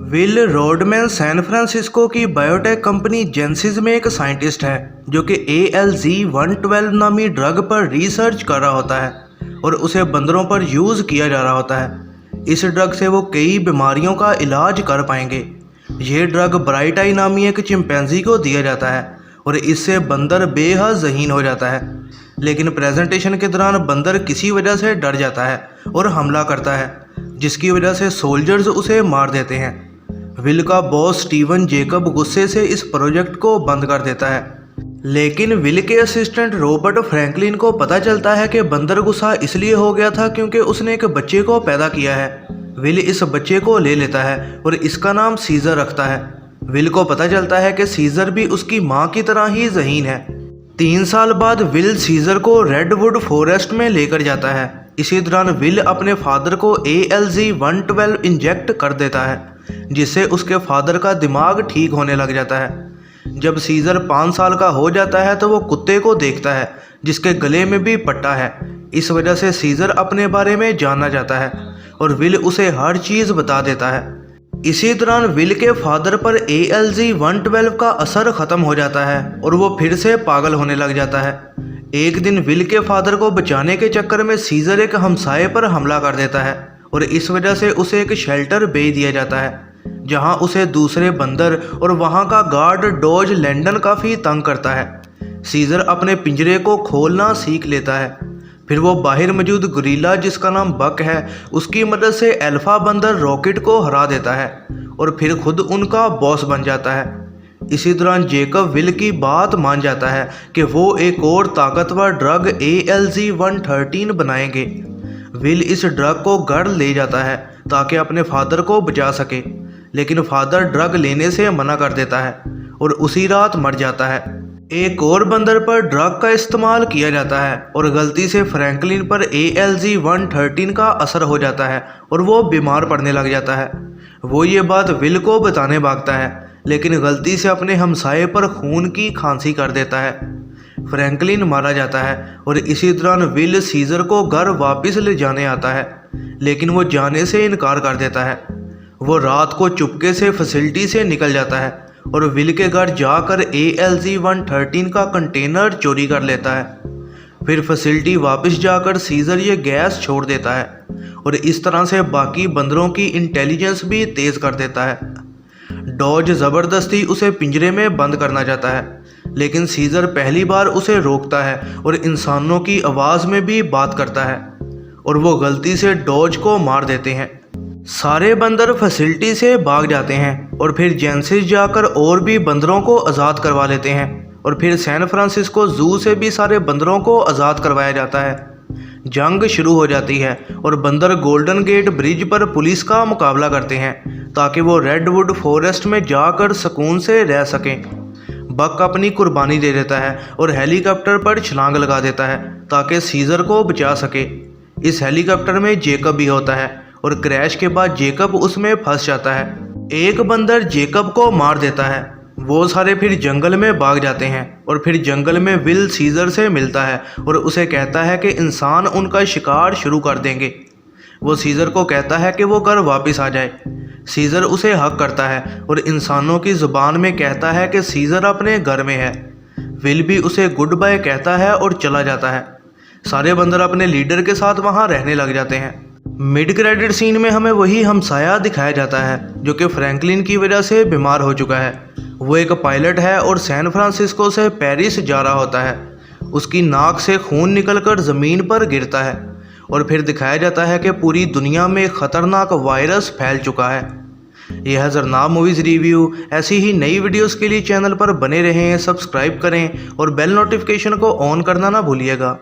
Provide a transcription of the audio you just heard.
Will Rodman San Francisco की biotech company Genesis में एक साइंटिस्ट है जो कि ALZ-112 नामी ड्रग पर रिसर्च कर रहा होता है और उसे बंदरों पर यूज़ किया जा रहा होता है। इस ड्रग से वो कई बीमारियों का इलाज कर पाएंगे। यह ड्रग ब्राइट आई नामी एक चिंपैंजी को दिया जाता है और इससे बंदर बेहद ज़हीन हो जाता है, लेकिन प्रेजेंटेशन के दौरान बंदर किसी वजह से डर जाता है और हमला करता है, जिसकी वजह से सोल्जर्स उसे मार देते हैं। विल का बॉस स्टीवन जेकब गुस्से से इस प्रोजेक्ट को बंद कर देता है, लेकिन विल के असिस्टेंट रॉबर्ट फ्रैंकलिन को पता चलता है कि बंदर गुस्सा इसलिए हो गया था क्योंकि उसने एक बच्चे को पैदा किया है। विल इस बच्चे को ले लेता है और इसका नाम सीजर रखता है। विल को पता चलता है कि सीजर भी उसकी माँ की तरह ही ज़हीन है। 3 साल बाद विल सीजर को रेडवुड फॉरेस्ट में लेकर जाता है। इसी दौरान विल अपने फादर को ALZ-112 इंजेक्ट कर देता है, जिससे उसके फादर का दिमाग ठीक होने लग जाता है। जब सीजर 5 साल का हो जाता है तो वो कुत्ते को देखता है जिसके गले में भी पट्टा है। इस वजह से सीजर अपने बारे में जानना चाहता है और विल उसे हर चीज़ बता देता है। इसी दौरान विल के फादर पर ALZ-112 का असर ख़त्म हो जाता है और वो फिर से पागल होने लग जाता है। एक दिन विल के फादर को बचाने के चक्कर में सीजर एक हमसाये पर हमला कर देता है और इस वजह से उसे एक शेल्टर भेज दिया जाता है, जहां उसे दूसरे बंदर और वहां का गार्ड डॉज लैंडन काफ़ी तंग करता है। सीजर अपने पिंजरे को खोलना सीख लेता है। फिर वो बाहर मौजूद गोरिल्ला जिसका नाम बक है उसकी मदद से अल्फा बंदर रॉकेट को हरा देता है और फिर खुद उनका बॉस बन जाता है। इसी दौरान जेकब विल की बात मान जाता है कि वो एक और ताकतवर ड्रग ALZ-113 बनाएंगे। विल इस ड्रग को घर ले जाता है ताकि अपने फादर को बचा सके, लेकिन फादर ड्रग लेने से मना कर देता है और उसी रात मर जाता है। एक और बंदर पर ड्रग का इस्तेमाल किया जाता है और गलती से फ्रैंकलिन पर ALZ-113 का असर हो जाता है और वो बीमार पड़ने लग जाता है। वो ये बात विल को बताने भागता है, लेकिन गलती से अपने हमसाये पर खून की खांसी कर देता है। फ्रैंकलिन मारा जाता है और इसी दौरान विल सीजर को घर वापस ले जाने आता है, लेकिन वो जाने से इनकार कर देता है। वो रात को चुपके से फैसिलिटी से निकल जाता है और विल के घर जाकर ALZ-113 का कंटेनर चोरी कर लेता है। फिर फैसिलिटी वापस जाकर सीजर ये गैस छोड़ देता है और इस तरह से बाकी बंदरों की इंटेलिजेंस भी तेज़ कर देता है। डॉज ज़बरदस्ती उसे पिंजरे में बंद करना चाहता है, लेकिन सीजर पहली बार उसे रोकता है और इंसानों की आवाज़ में भी बात करता है और वो गलती से डॉज को मार देते हैं। सारे बंदर फैसिलिटी से भाग जाते हैं और फिर जेंसिस जाकर और भी बंदरों को आज़ाद करवा लेते हैं और फिर सैन फ्रांसिस्को ज़ू से भी सारे बंदरों को आज़ाद करवाया जाता है। जंग शुरू हो जाती है और बंदर गोल्डन गेट ब्रिज पर पुलिस का मुकाबला करते हैं ताकि वो रेडवुड फॉरेस्ट में जाकर सुकून से रह सकें। बक अपनी कुर्बानी दे देता है और हेलीकॉप्टर पर छलांग लगा देता है ताकि सीजर को बचा सके। इस हेलीकॉप्टर में जेकब भी होता है और क्रैश के बाद जेकब उसमें फंस जाता है। एक बंदर जेकब को मार देता है। वो सारे फिर जंगल में भाग जाते हैं और फिर जंगल में विल सीजर से मिलता है और उसे कहता है कि इंसान उनका शिकार शुरू कर देंगे। वो सीजर को कहता है कि वो घर वापस आ जाए। सीजर उसे हक करता है और इंसानों की ज़ुबान में कहता है कि सीजर अपने घर में है। विल भी उसे गुड बाय कहता है और चला जाता है। सारे बंदर अपने लीडर के साथ वहाँ रहने लग जाते हैं। मिड क्रेडिट सीन में हमें वही हमसाया दिखाया जाता है जो कि फ्रैंकलिन की वजह से बीमार हो चुका है। वो एक पायलट है और सैन फ्रांसिस्को से पेरिस जा रहा होता है। उसकी नाक से खून निकलकर ज़मीन पर गिरता है और फिर दिखाया जाता है कि पूरी दुनिया में ख़तरनाक वायरस फैल चुका है। यह है ज़रनाब मूवीज़ रिव्यू। ऐसी ही नई वीडियोस के लिए चैनल पर बने रहें, सब्सक्राइब करें और बेल नोटिफिकेशन को ऑन करना ना भूलिएगा।